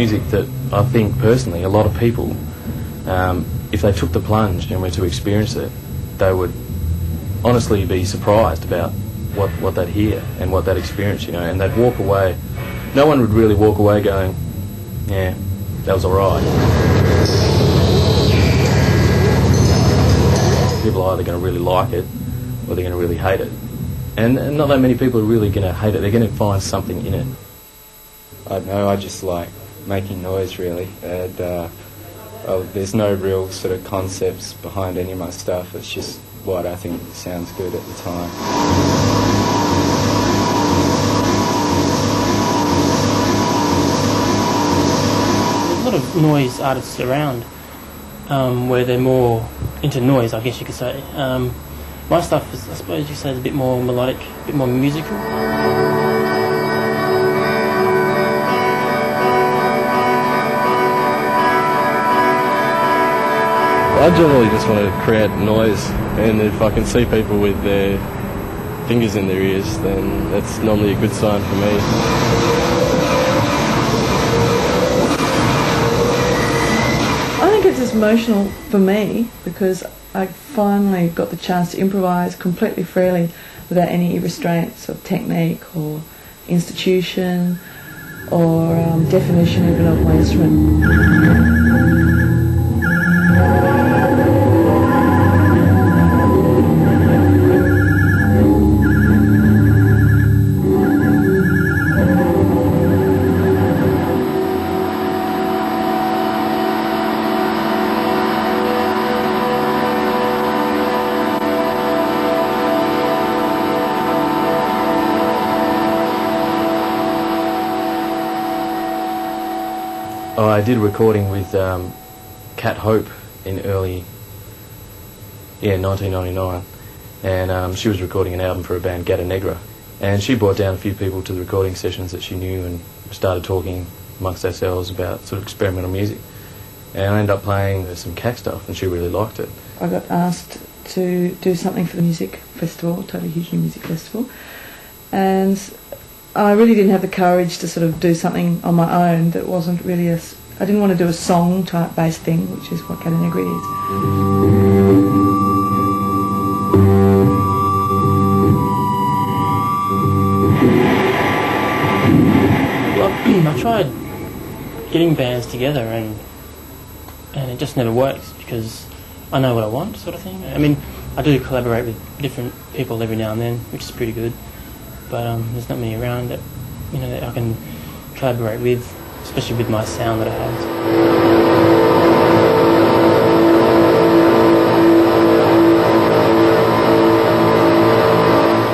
music that I think personally a lot of people, if they took the plunge and were to experience it, they would honestly be surprised about what they'd hear and what they'd experience, you know, and they'd walk away. No one would really walk away going, yeah, that was alright. People are either going to really like it or they're going to really hate it. And not that many people are really going to hate it, they're going to find something in it. I don't know, I just like making noise really, and there's no real sort of concepts behind any of my stuff, it's just what I think sounds good at the time. There's a lot of noise artists around where they're more into noise, I guess you could say. My stuff is, I suppose you say, is a bit more melodic, a bit more musical. I generally just want to create noise, and if I can see people with their fingers in their ears, then that's normally a good sign for me. I think it's just emotional for me because I finally got the chance to improvise completely freely without any restraints of technique or institution or definition even of my instrument. I did a recording with Cat Hope in early 1999, and she was recording an album for a band, Gata Negra, and she brought down a few people to the recording sessions that she knew and started talking amongst ourselves about sort of experimental music, and I ended up playing some Cat stuff and she really liked it. I got asked to do something for the music festival, Totally Hugely Music Festival, and I really didn't have the courage to sort of do something on my own that wasn't really I didn't want to do a song type based thing, which is what Gata Negra is. I tried getting bands together and it just never works because I know what I want, sort of thing. I mean, I do collaborate with different people every now and then, which is pretty good, but there's not many around that, you know, that I can collaborate with, especially with my sound that I have.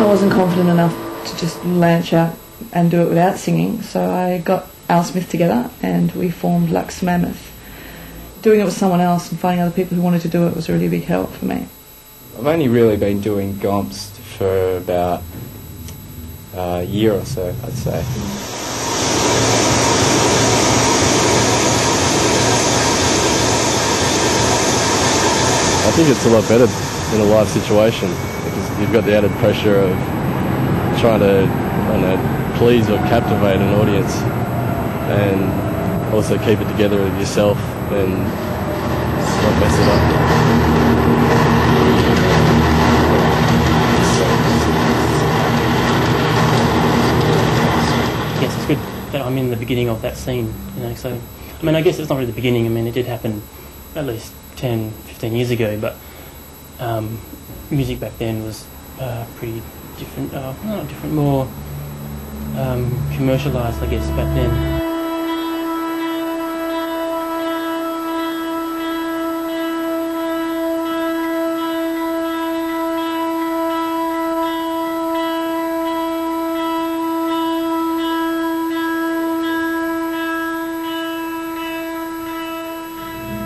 I wasn't confident enough to just launch out and do it without singing, so I got Al Smith together and we formed Lux Mammoth. Doing it with someone else and finding other people who wanted to do it was a really big help for me. I've only really been doing Gomst for about a year or so, I'd say. I think it's a lot better in a live situation because you've got the added pressure of trying to, I don't know, please or captivate an audience and also keep it together with yourself and not mess it up. Yes, it's good that I'm in the beginning of that scene, you know, so, I mean, I guess it's not really the beginning, I mean, it did happen at least 10, 15 years ago, but music back then was pretty different, not different, more commercialised, I guess, back then.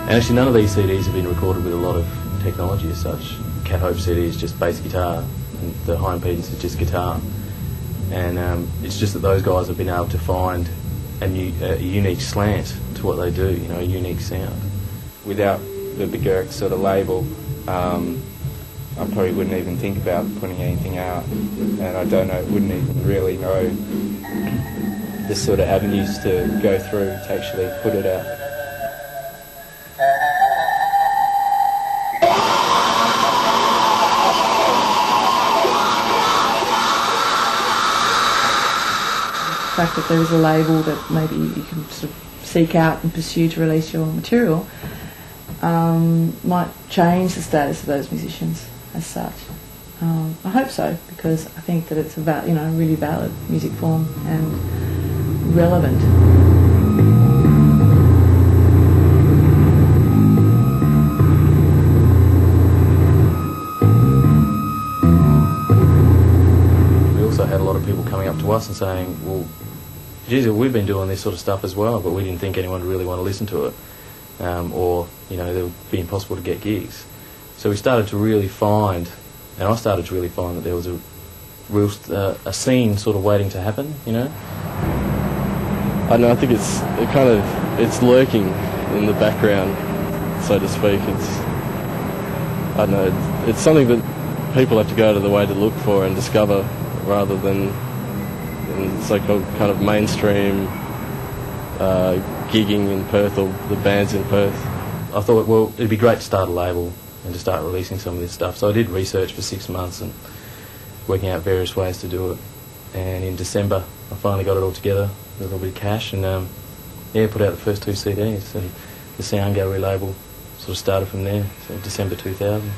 And actually none of these CDs have been recorded with a lot of technology as such. Cat Hope CD is just bass guitar, and the High Impedance is just guitar. And it's just that those guys have been able to find a unique slant to what they do, you know, a unique sound. Without the Bergerk sort of label, I probably wouldn't even think about putting anything out, and I don't know, wouldn't even really know the sort of avenues to go through to actually put it out. The fact that there is a label that maybe you can sort of seek out and pursue to release your material might change the status of those musicians as such. I hope so, because I think that it's a really valid music form and relevant. We also had a lot of people coming up to us and saying, well, geez, we've been doing this sort of stuff as well, but we didn't think anyone would really want to listen to it, or it would be impossible to get gigs. So we started to really find, and I started to really find, that there was a real a scene sort of waiting to happen. I don't know, I think it's lurking in the background, so to speak. I don't know, it's something that people have to go to the way to look for and discover, rather than in so-called kind of mainstream gigging in Perth, or the bands in Perth. I thought, well, it'd be great to start a label and to start releasing some of this stuff. So I did research for 6 months and working out various ways to do it. And in December, I finally got it all together with a little bit of cash, and put out the first 2 CDs. And the Sound Gallery label sort of started from there, so December 2000.